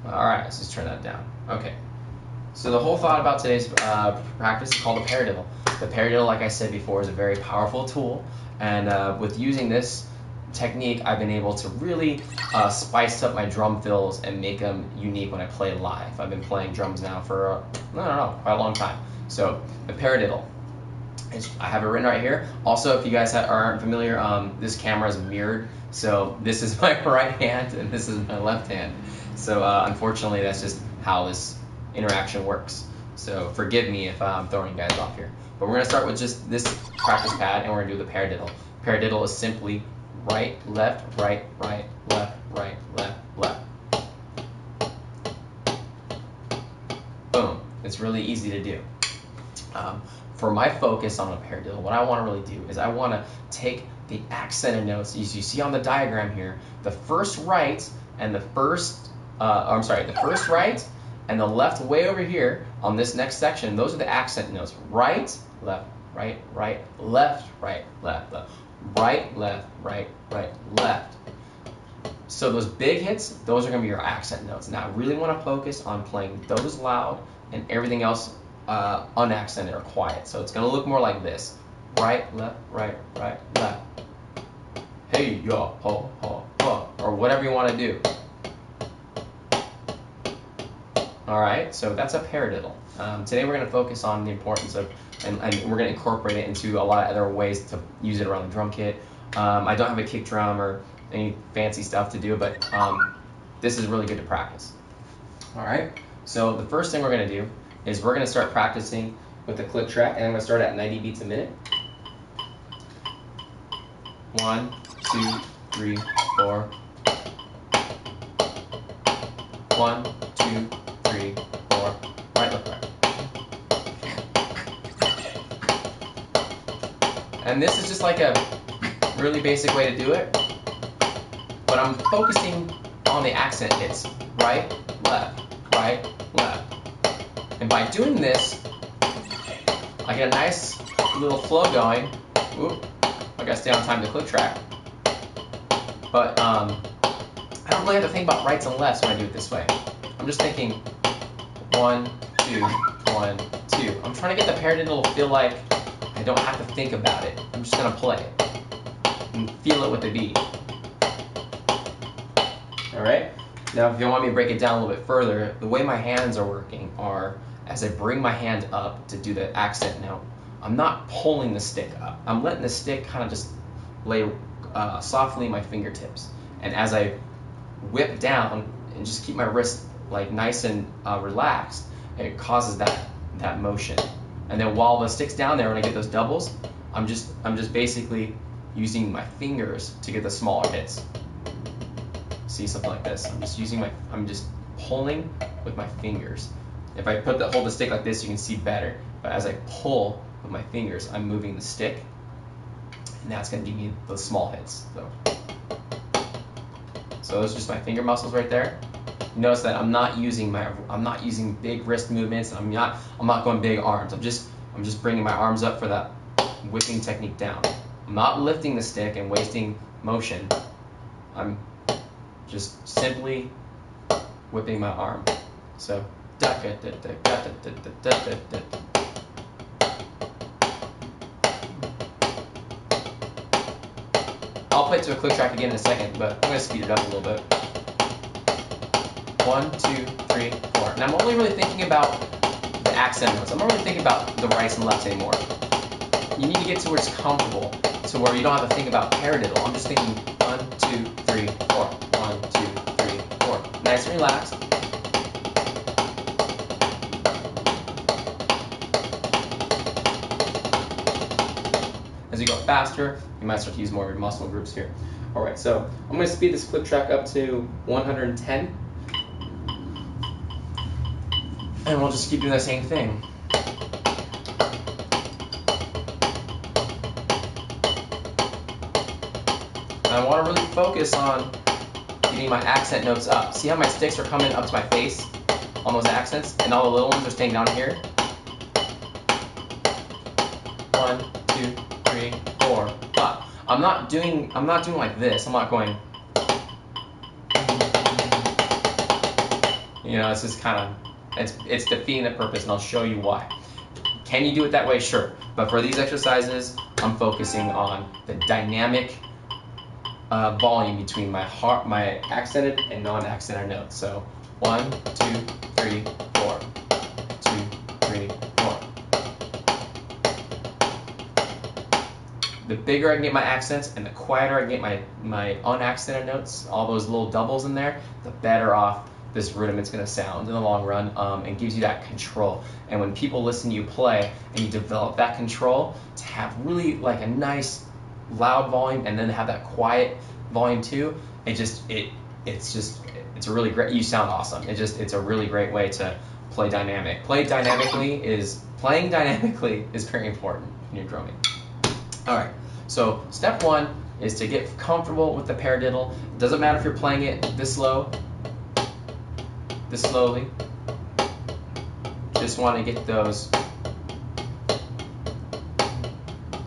All right, let's just turn that down. Okay. So the whole thought about today's practice is called the paradiddle. The paradiddle, like I said before, is a very powerful tool, and with using this technique, I've been able to really spice up my drum fills and make them unique when I play live. I've been playing drums now for, I don't know, quite a long time. So the paradiddle, I have it written right here. Also, if you guys aren't familiar, this camera is mirrored. So this is my right hand and this is my left hand. So unfortunately, that's just how this interaction works. So forgive me if I'm throwing you guys off here. But we're going to start with just this practice pad and we're going to do the paradiddle. Paradiddle is simply right, left, right, right, left, left. Boom. It's really easy to do. For my focus on a paradiddle, what I want to really do is I want to take the accented notes. As you see on the diagram here, the first right and the first, the first right and the left way over here on this next section, those are the accent notes. Right, left, right, left, left. Right, left, right, left. So those big hits, those are going to be your accent notes. Now I really want to focus on playing those loud and everything else unaccented or quiet. So it's going to look more like this. Right, left, left. Hey, yo, ho, ho, ho. Or whatever you want to do. Alright, so that's a paradiddle. Today we're going to focus on the importance of, and we're going to incorporate it into a lot of other ways to use it around the drum kit. I don't have a kick drum or any fancy stuff to do, but this is really good to practice. Alright, so the first thing we're going to do is we're going to start practicing with the click track, and I'm going to start at 90 beats a minute. 1, 2, 3, 4. 1, 2, 3, 4. Right, left, right. And this is just like a really basic way to do it, but I'm focusing on the accent hits. Right, left, left. And by doing this, I get a nice little flow going. Oop, I gotta stay on time to click track. But I don't really have to think about rights and lefts when I do it this way. I'm just thinking 1, 2, 1, 2. I'm trying to get the paradiddle to feel like I don't have to think about it. I'm just gonna play it and feel it with the beat. Alright? Now if you want me to break it down a little bit further, the way my hands are working are, as I bring my hand up to do the accent note, I'm not pulling the stick up. I'm letting the stick kind of just lay softly in my fingertips. And as I whip down and just keep my wrist like nice and relaxed, it causes that motion. And then while the stick's down there, when I get those doubles, I'm just basically using my fingers to get the smaller hits. See, something like this. I'm just pulling with my fingers. If I hold the stick like this, you can see better. But as I pull with my fingers, I'm moving the stick, and that's going to give me the small hits. So those are just my finger muscles right there. You notice that I'm not using big wrist movements. I'm not going big arms. I'm just bringing my arms up for that whipping technique down. I'm not lifting the stick and wasting motion. I'm just simply whipping my arm. So I'll play it to a click track again in a second, but I'm going to speed it up a little bit. 1, 2, 3, 4. And I'm only really thinking about the accent notes. I'm not really thinking about the rights and lefts anymore. You need to get to where it's comfortable, to where you don't have to think about paradiddle. I'm just thinking 1, 2, 3, 4. 1, 2, 3, 4. Nice and relaxed. As you go faster, you might start to use more of your muscle groups here. Alright, so I'm going to speed this click track up to 110. And we'll just keep doing the same thing. And I want to really focus on getting my accent notes up. See how my sticks are coming up to my face on those accents? And all the little ones are staying down here? 1, 2, 3, 4, 5. I'm not doing like this. I'm not going. You know, it's just kind of, it's defeating the purpose, and I'll show you why. Can you do it that way? Sure. But for these exercises, I'm focusing on the dynamic volume between my accented and non-accented notes. So 1, 2, 3, 4. 2, 3, 4. The bigger I can get my accents and the quieter I can get my unaccented notes, all those little doubles in there, the better off this rudiment's going to sound in the long run, and gives you that control. And when people listen to you play and you develop that control to have really like a nice loud volume and then have that quiet volume too, it's a really great, you sound awesome. It's a really great way to play dynamic. Playing dynamically is very important when you're drumming. All right, so step 1 is to get comfortable with the paradiddle. It doesn't matter if you're playing it this slow, this slowly. Just want to get those.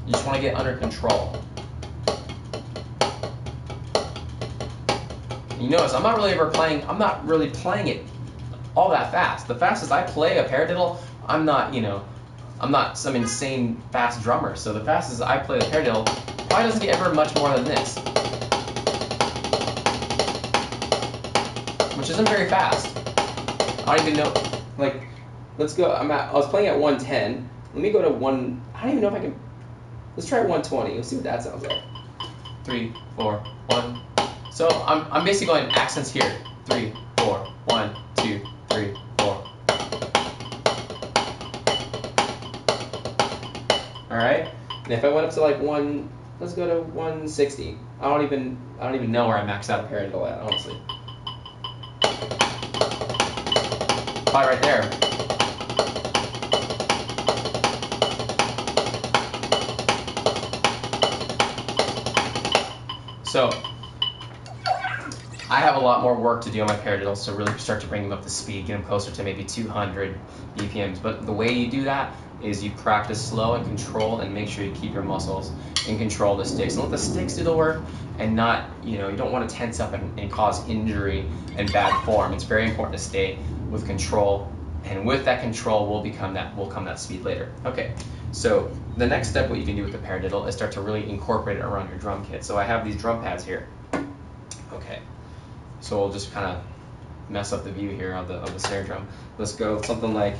You just want to get under control. You notice I'm not really playing it all that fast. The fastest I play a paradiddle, I'm not some insane fast drummer. So the fastest I play the paradiddle probably doesn't get ever much more than this, which isn't very fast. I don't even know, like, let's go, I was playing at 110. Let me go to I don't even know if I can, let's try 120. Let's see what that sounds like. 3, 4, 1. So I'm basically going accents here. 3, 4, 1, 2, 3, 4. All right. And if I went up to like let's go to 160. I don't even know where I maxed out a paradiddle at, honestly. Probably right there. So I have a lot more work to do on my paradiddles to really start to bring them up to speed, get them closer to maybe 200 BPMs. But the way you do that is you practice slow and control, and make sure you keep your muscles in control of the sticks. And let the sticks do the work, and not, you don't want to tense up and cause injury and bad form. It's very important to stay with control, and with that control will come that speed later. Okay, so the next step, what you can do with the paradiddle is start to really incorporate it around your drum kit. So I have these drum pads here. Okay, so we'll just kind of mess up the view here of the snare drum. Let's go with something like,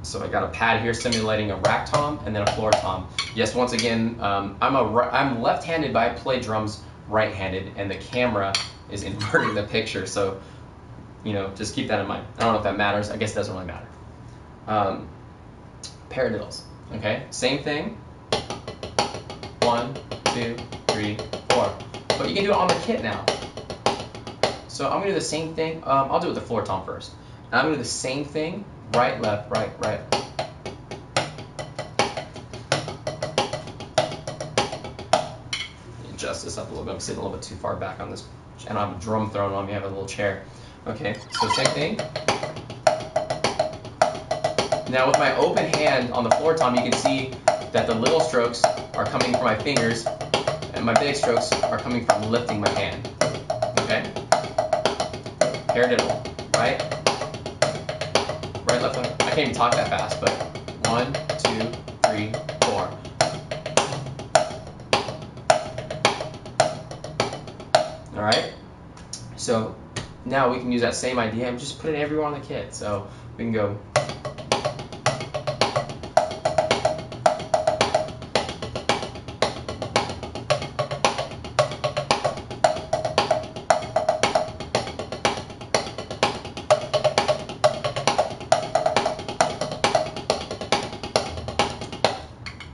so I got a pad here simulating a rack tom and then a floor tom. Yes, once again, I'm left-handed, but I play drums right-handed, and the camera is inverting the picture. So just keep that in mind. I don't know if that matters. I guess it doesn't really matter. Paradiddles. Okay, same thing. 1, 2, 3, 4. But you can do it on the kit now. So I'm gonna do the same thing. I'll do it with the floor tom first. And I'm gonna do the same thing. Right, left, right, right. Adjust this up a little bit. I'm sitting a little bit too far back on this, and I have a drum thrown on me. I have a little chair. Okay, so same thing. Now with my open hand on the floor tom, you can see that the little strokes are coming from my fingers, and my big strokes are coming from lifting my hand. Okay? Paradiddle, right? Right, left, left. I can't even talk that fast, but 1, 2, 3, 4. All right? So now we can use that same idea and just put it everywhere on the kit. So we can go.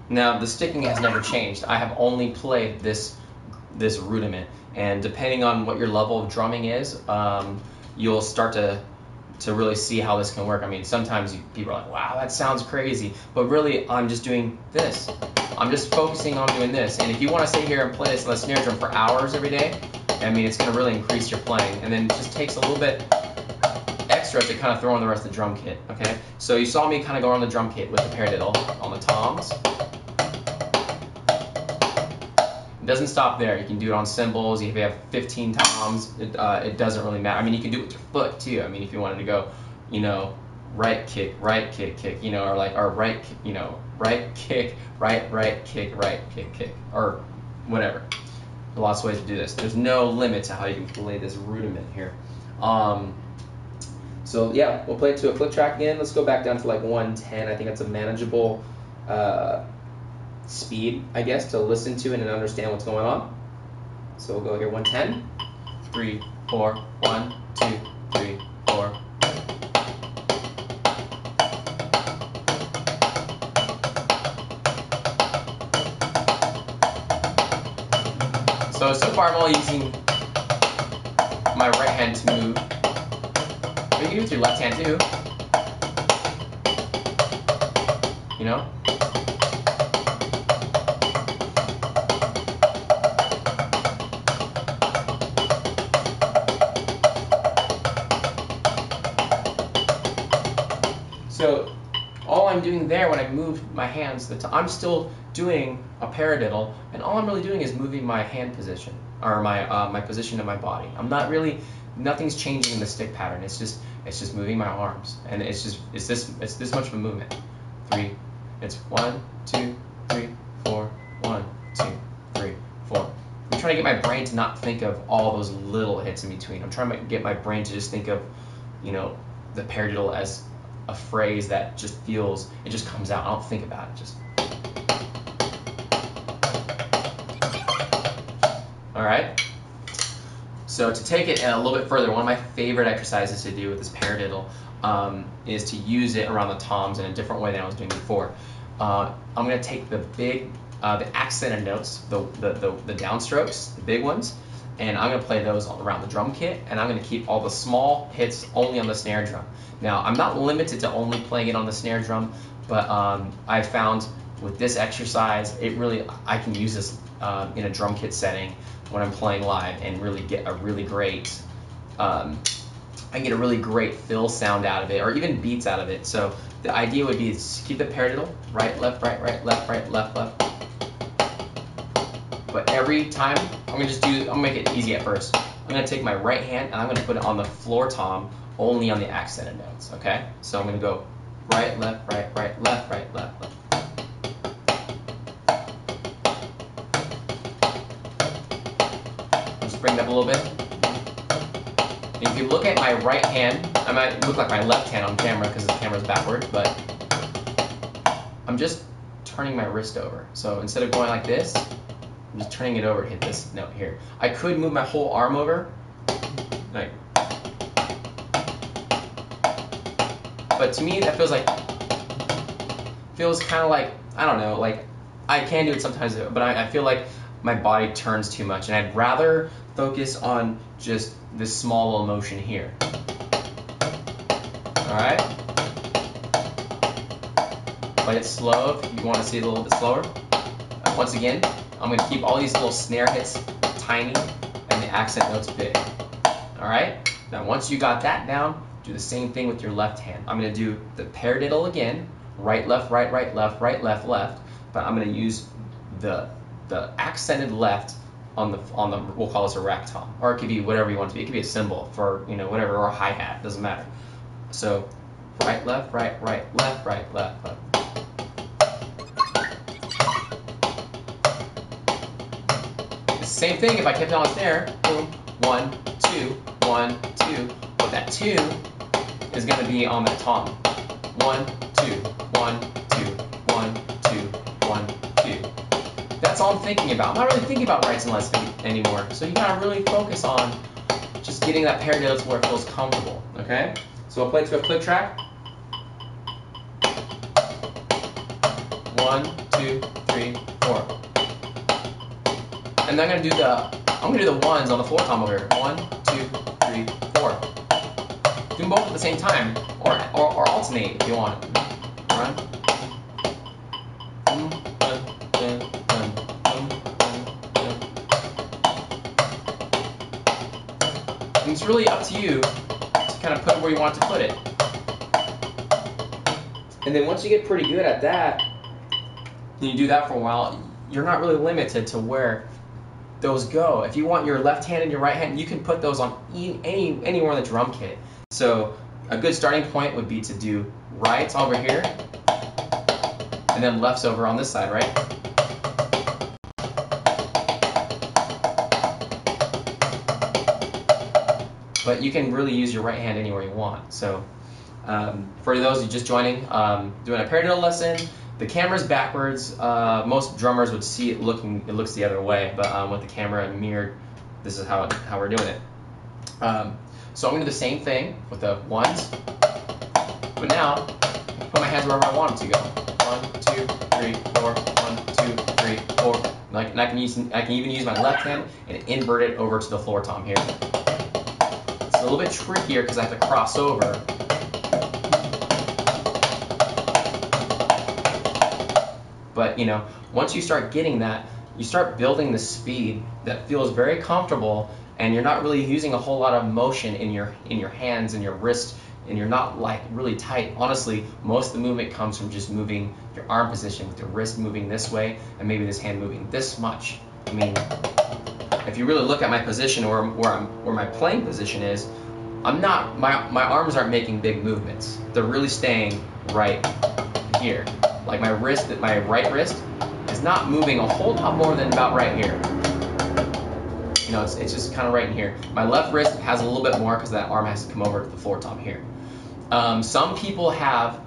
Now the sticking has never changed. I have only played this rudiment, and depending on what your level of drumming is, you'll start to really see how this can work. I mean, sometimes people are like, wow, that sounds crazy, but really I'm just doing this. I'm just focusing on doing this. And if you want to sit here and play this on the snare drum for hours every day, I mean, it's going to really increase your playing, and then it just takes a little bit extra to kind of throw in the rest of the drum kit. Okay, so you saw me kind of go on the drum kit with the paradiddle on the toms. doesn't stop there. You can do it on cymbals. If you have 15 toms, it doesn't really matter. I mean, you can do it with your foot too. I mean, if you wanted to go, you know, right kick, you know, or right, you know, right kick, right kick, kick, or whatever. There are lots of ways to do this. There's no limit to how you can play this rudiment here. So yeah, we'll play it to a click track again. Let's go back down to like 110. I think that's a manageable speed, I guess, to listen to it and understand what's going on. So we'll go here 110, 3, 4, 1, 2, 3, 4. So far I'm only using my right hand to move. But you can do it with your left hand too. You know? So all I'm doing there when I move my hands, I'm still doing a paradiddle, and all I'm really doing is moving my hand position, or my position of my body. I'm not really, nothing's changing in the stick pattern. It's just moving my arms, and it's this much of a movement. 3. It's 1, 2, 3, 4. 1, 2, 3, 4. I'm trying to get my brain to not think of all those little hits in between. I'm trying to get my brain to just think of, you know, the paradiddle as a phrase that just feels, it just comes out. I don't think about it. Just. All right. So to take it a little bit further, one of my favorite exercises to do with this paradiddle is to use it around the toms in a different way than I was doing before. I'm going to take the accented notes, the downstrokes, the big ones, and I'm going to play those around the drum kit, and I'm going to keep all the small hits only on the snare drum. Now, I'm not limited to only playing it on the snare drum, but I found with this exercise, I can use this in a drum kit setting when I'm playing live and really get a really great, I get a really great fill sound out of it, or even beats out of it. So the idea would be to keep the paradiddle, right, left, left, left. But every time, I'm gonna make it easy at first. I'm gonna take my right hand and I'm gonna put it on the floor tom, only on the accented notes, okay? So I'm gonna go right, left, left. Just bring it up a little bit. And if you look at my right hand, I might look like my left hand on camera because the camera's backward, but I'm just turning my wrist over. So instead of going like this, I'm just turning it over to hit this note here. I could move my whole arm over, like, but to me that feels kind of like, I don't know, like I can do it sometimes, but I feel like my body turns too much, and I'd rather focus on just this small little motion here. All right, play it slow if you want to see it a little bit slower. Once again, I'm going to keep all these little snare hits tiny and the accent notes big. All right, now once you got that down, do the same thing with your left hand. I'm going to do the paradiddle again, right, left, left, left, but I'm going to use the accented left on the we'll call this a rack tom, or it could be whatever you want it to be. It could be a cymbal for, you know, whatever, or a hi-hat, doesn't matter. So right, left, left. Same thing if I kept it on snare, boom, 1, 2, 1, 2, but that 2 is going to be on that tom. 1, 2, 1, 2, 1, 2, 1, 2. That's all I'm thinking about. I'm not really thinking about rights and lefts anymore, so you gotta really focus on just getting that paradiddle to where it feels comfortable, okay? So I'll play it to a click track. 1, 2, 3, 4. And then I'm gonna do the ones on the floor tom over here. 1, 2, 3, 4. Do them both at the same time, or alternate if you want. Run. And it's really up to you to kind of put it where you want to put it. And then once you get pretty good at that, and you do that for a while, you're not really limited to where those go. If you want your left hand and your right hand, you can put those on anywhere in the drum kit. So a good starting point would be to do rights over here, and then lefts over on this side, right? But you can really use your right hand anywhere you want. So for those who just joining, doing a paradiddle lesson, the camera's backwards. Most drummers would see it looks the other way, but with the camera mirrored, this is how we're doing it. So I'm gonna do the same thing with the ones, but now put my hands wherever I want them to go. 1, 2, 3, 4. 1, 2, 3, 4. And I can even use my left hand and invert it over to the floor tom here. It's a little bit trickier because I have to cross over. But once you start getting that, you start building the speed that feels very comfortable, and you're not really using a whole lot of motion in your hands and your wrist, and you're not like really tight. Honestly, most of the movement comes from just moving your arm position with your wrist moving this way and maybe this hand moving this much. I mean, if you really look at my position or where my playing position is, my arms aren't making big movements. They're really staying right here. Like my right wrist is not moving a whole lot more than about right here. It's just kind of right in here. My left wrist has a little bit more because that arm has to come over to the floor tom here. Some people have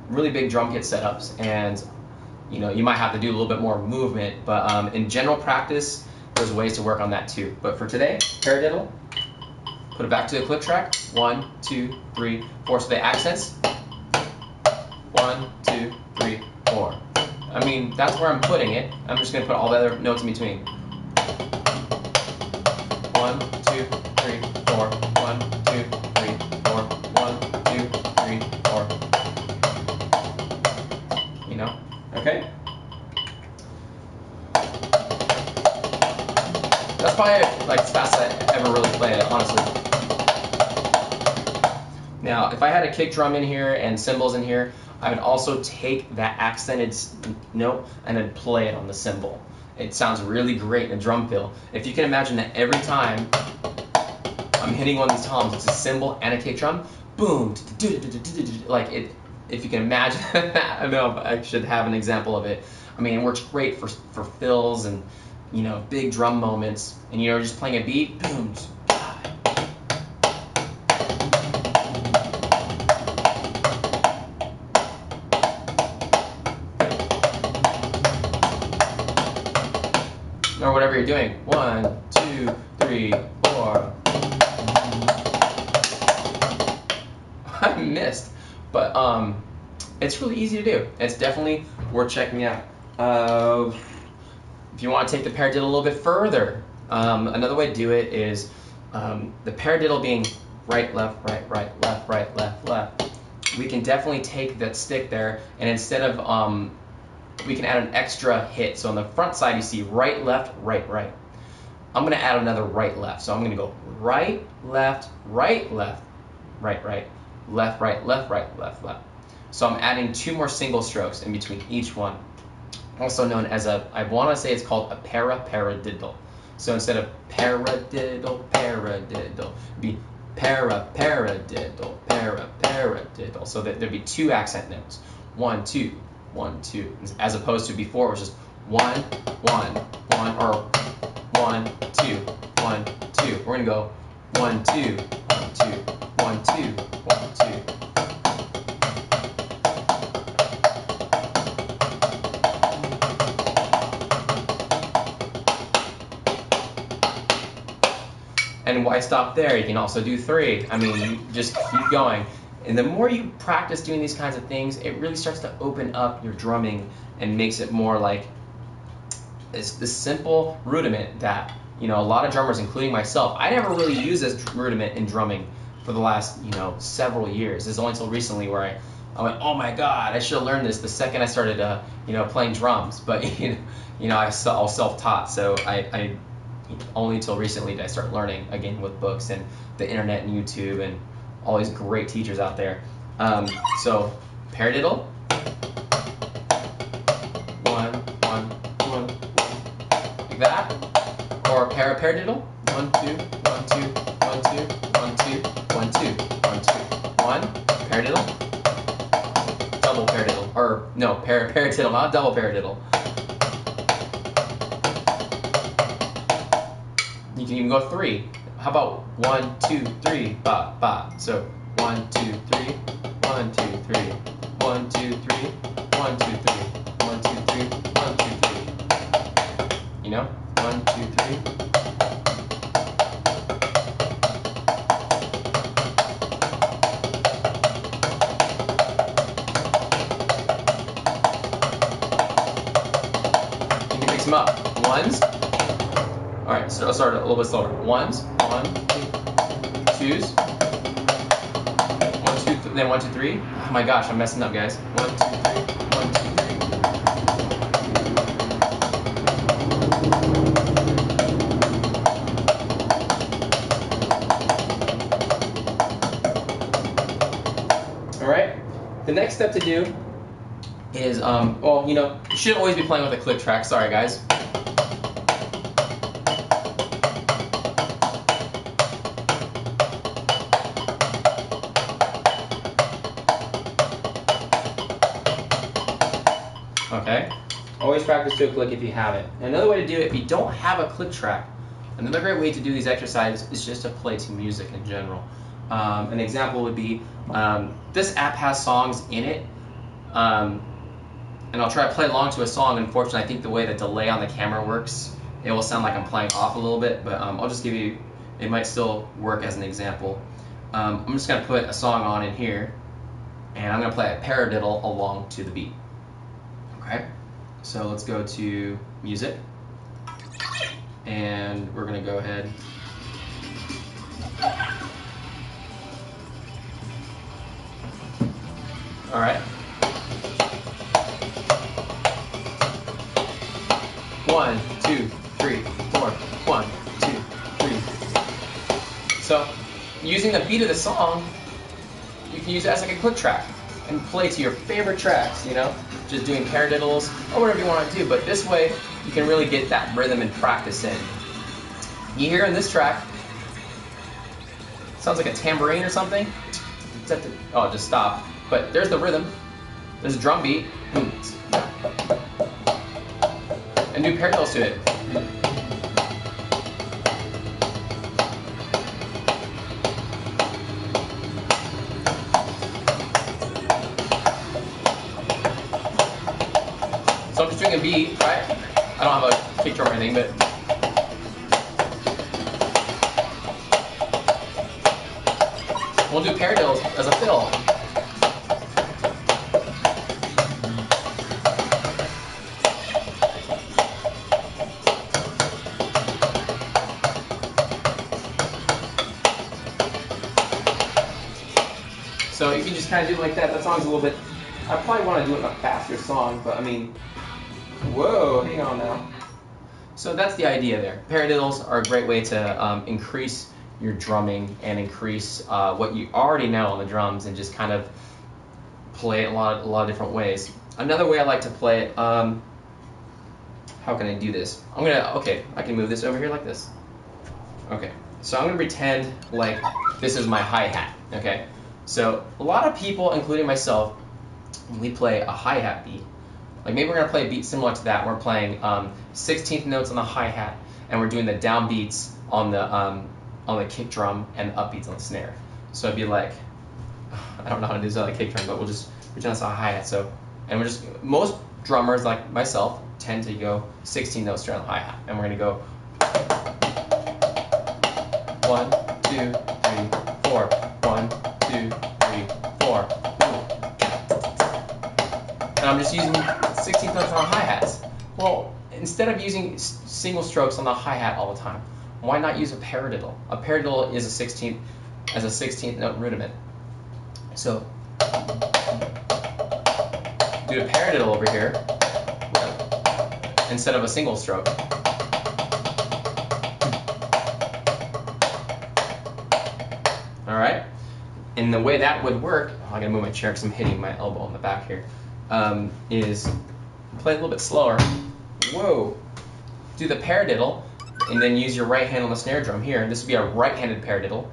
really big drum kit setups, and you might have to do a little bit more movement, but in general practice, there's ways to work on that too. But for today, paradiddle, put it back to the click track. 1, 2, 3, 4. So the accents. 1, 2, 3, 4. I mean, that's where I'm putting it. I'm just going to put all the other notes in between. 1, 2, 3, 4. 1, 2, 3, 4. 1, 2, 3, 4. Okay? That's probably like as fast as I ever really play it, honestly. Now, if I had a kick drum in here and cymbals in here, I would also take that accented note and then play it on the cymbal. It sounds really great in a drum fill. If you can imagine that every time I'm hitting one of these toms, it's a cymbal and a kick drum, boom, like it. If you can imagine that, I know I should have an example of it. I mean, it works great for fills and big drum moments, and just playing a beat, boom. Or whatever you're doing. 1, 2, 3, 4. I missed, but it's really easy to do. It's definitely worth checking out. If you want to take the paradiddle a little bit further, another way to do it is the paradiddle being right, left, right, right, left, right, left, left. We can definitely take that stick there, and instead of we can add an extra hit. So on the front side, you see right, left, right, right. I'm going to add another right, left. So I'm going to go right, left, right, left, right, right, left, right, left, right, left, left. So I'm adding 2 more single strokes in between each one. Also known as I want to say it's called a paradiddle. So instead of paradiddle, paradiddle, it'd be paradiddle, paradiddle. So that there'd be 2 accent notes. 1, 2. 1, 2, as opposed to before it was just 1, 1, 1, or 1, 2, 1, 2. We're gonna go 1, 2, 1, 2, 1, 2, 1, 2. And why stop there? You can also do 3. I mean, you just keep going. And the more you practice doing these kinds of things, it really starts to open up your drumming and makes it more like this simple rudiment that, a lot of drummers, including myself, I never really used this rudiment in drumming for the last, several years. It's only until recently where I went, oh my God, I should have learned this the second I started, playing drums. But, I was self-taught, so I only until recently did I start learning, again, with books and the internet and YouTube and all these great teachers out there. So paradiddle. 1, 1, 1, 1, like that. Or paradiddle. 1, 2, 1, 2, 1, 2, 1, 2, 1, 2, 1, 2, 1. Paradiddle. Double paradiddle. Or no, paradiddle, not double paradiddle. You can even go 3. How about 1, 2, 3, ba, ba. So 1, 2, 3, 1, 2, 3, 1, 2, 3, 1, 2, 3, 1, 2, 3, 1, 2, 3. You know? 1, 2, 3. You can mix them up. Ones. Alright, so I'll start a little bit slower. Ones, 1, 2, 2s, 1, 2, then 1, 2, 3. Oh my gosh, I'm messing up, guys. 1, 2, 3, 1, 2, 3. Alright, the next step to do is, well, you know, you shouldn't always be playing with a click track. Sorry, guys. Okay, always practice to a click if you have it. And another way to do it, if you don't have a click track, another great way to do these exercises is just to play to music in general. An example would be, this app has songs in it, and I'll try to play along to a song. Unfortunately, I think the way the delay on the camera works, it will sound like I'm playing off a little bit, but I'll just give you, it might still work as an example. I'm just going to put a song on in here, and I'm going to play a paradiddle along to the beat. Okay, so let's go to music, and we're going to go ahead. All right. 1, 2, 3, 4. 1, 2, 3. So, using the beat of the song, you can use it as like a click track and play to your favorite tracks, you know, just doing paradiddles or whatever you want to do. But this way, you can really get that rhythm and practice in. You hear in this track, sounds like a tambourine or something. Oh, just stop. But there's the rhythm. There's a drum beat. And do paradiddles to it. So I'm just doing a beat, right? I don't have a kick drum or anything, but we'll do paradiddles as a fill. So you can just kind of do it like that. That song's a little bit, I probably want to do it in a faster song, but I mean, whoa, hang on now. So that's the idea there. Paradiddles are a great way to increase your drumming and increase what you already know on the drums and just kind of play it a lot of different ways. Another way I like to play it, how can I do this? Okay, I can move this over here like this. Okay, so I'm gonna pretend like this is my hi-hat, okay? So a lot of people, including myself, when we play a hi-hat beat, like maybe we're gonna play a beat similar to that. We're playing 16th notes on the hi-hat, and we're doing the down beats on the kick drum and the upbeats on the snare. So it'd be like, I don't know how to do this on the kick drum, but we'll just pretend it's a hi-hat. So, and we're just, most drummers like myself tend to go 16 notes straight on the hi-hat, and we're gonna go 1, 2, 3, 4. 1, 2, 3, 4. And I'm just using 16th notes on the hi-hats. Well, instead of using single strokes on the hi-hat all the time, why not use a paradiddle? A paradiddle is a 16th note rudiment. So do a paradiddle over here instead of a single stroke. All right. And the way that would work, I'm gonna move my chair because I'm hitting my elbow on the back here, is play a little bit slower. Whoa. Do the paradiddle, and then use your right hand on the snare drum here. This would be a right-handed paradiddle.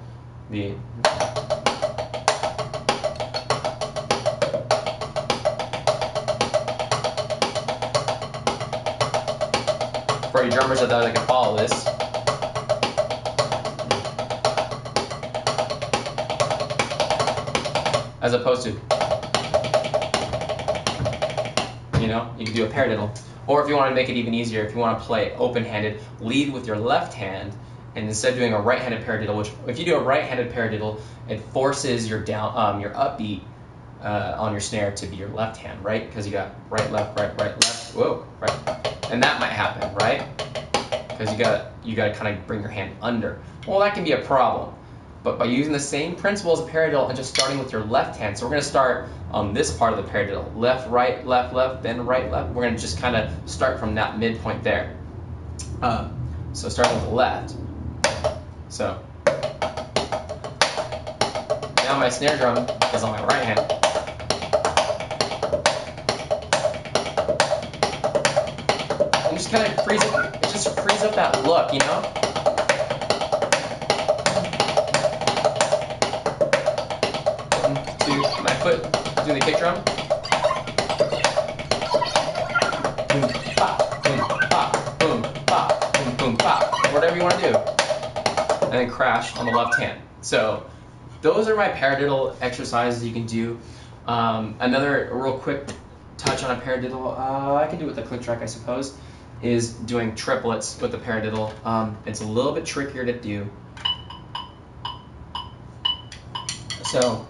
For you drummers out there that can follow this. As opposed to, you know, you can do a paradiddle. Or if you want to make it even easier, if you want to play open-handed, lead with your left hand, and instead of doing a right-handed paradiddle, which if you do a right-handed paradiddle, it forces your your upbeat on your snare to be your left hand, right? Because you got right, left, whoa, right, and that might happen, right? Because you got to kind of bring your hand under. Well, that can be a problem. But by using the same principle as a paradiddle and just starting with your left hand, so we're going to start on this part of the paradiddle, left, left, then right, left. We're going to just kind of start from that midpoint there. So starting with the left. So now my snare drum is on my right hand. And just kind of frees up that look, you know? My foot doing the kick drum. Boom, pop, boom, pop, boom, pop, boom, boom, pop. Whatever you want to do. And then crash on the left hand. So those are my paradiddle exercises you can do. Another real quick touch on a paradiddle, I can do with a click track, I suppose, is doing triplets with the paradiddle. It's a little bit trickier to do. So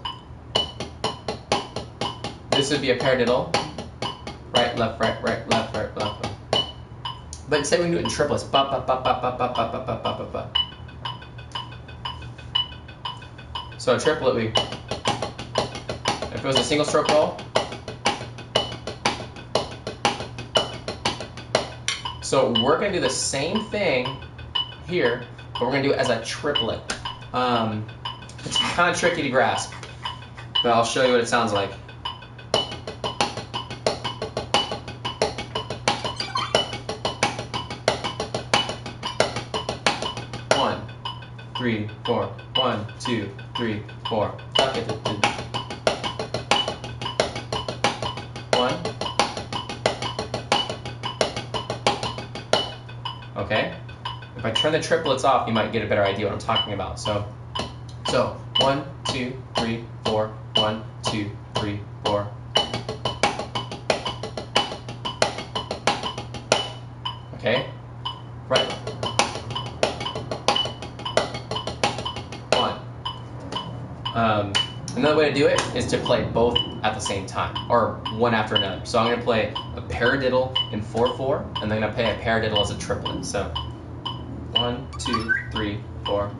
this would be a paradiddle, right, left, right, left, right, left. But say we can do it in triplets. Ba, ba, ba, ba, ba, ba, ba, ba, ba, ba, ba. So a triplet, if it was a single stroke roll. So we're going to do the same thing here, but we're going to do it as a triplet. It's kind of tricky to grasp, but I'll show you what it sounds like. 3, 4. 1, 2, 3, 4. 1. Okay. If I turn the triplets off, you might get a better idea what I'm talking about. So 1, 2, 3, 4. 1, 2, 3, 4. Okay. Right. 1. Another way to do it is to play both at the same time, or one after another. So I'm going to play a paradiddle in 4/4, and then I'm going to play a paradiddle as a triplet. So 1, 2, 3, 4.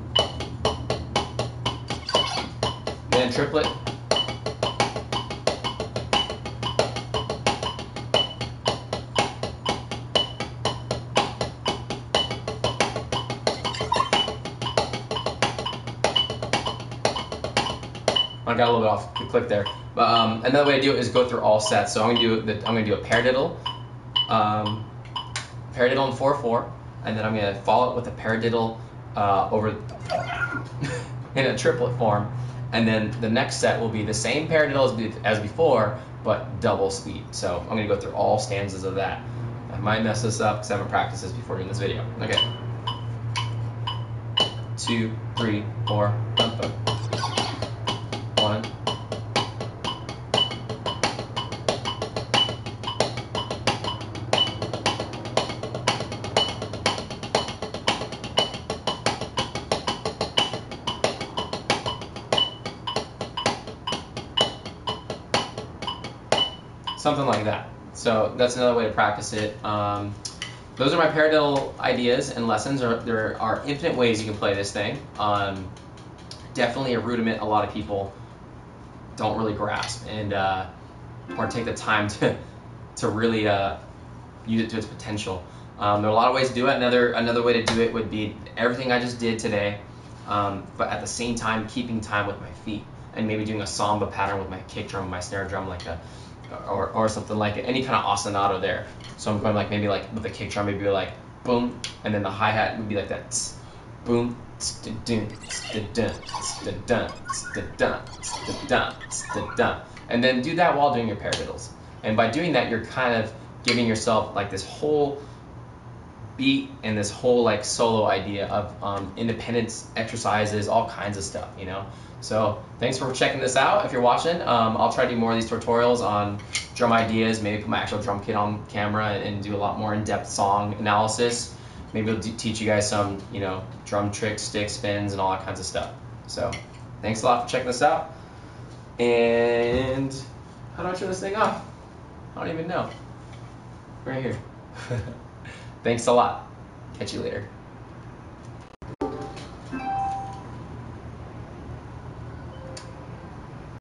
Then triplet. I got a little bit off the click there, but another way to do it is go through all sets. So I'm going to do a paradiddle, paradiddle in 4/4, and then I'm going to follow it with a paradiddle over in a triplet form, and then the next set will be the same paradiddle as before, but double speed. So I'm going to go through all stanzas of that. I might mess this up because I haven't practiced this before doing this video. Okay. 2, 3, 4. 1. Something like that. So that's another way to practice it. Those are my paradiddle ideas and lessons. There are infinite ways you can play this thing. Definitely a rudiment a lot of people don't really grasp and or take the time to really use it to its potential. There are a lot of ways to do it. Another way to do it would be everything I just did today, but at the same time keeping time with my feet and maybe doing a samba pattern with my kick drum, my snare drum, like or something like it. Any kind of ostinato there. So I'm going maybe with the kick drum, maybe like boom, and then the hi-hat would be like that. Tss, boom, tss, da dun, tss, da dun, tss, da dun, tss, da dun, tss, da dun, tss, da dun. And then do that while doing your paradiddles. And by doing that, you're kind of giving yourself like this whole beat and this whole like solo idea of independence exercises, all kinds of stuff, you know. So thanks for checking this out. If you're watching, I'll try to do more of these tutorials on drum ideas, maybe put my actual drum kit on camera and do a lot more in-depth song analysis. Maybe I'll teach you guys some, you know, drum tricks, stick spins, and all that kinds of stuff. So thanks a lot for checking this out. And how do I turn this thing off? I don't even know. Right here. Thanks a lot. Catch you later.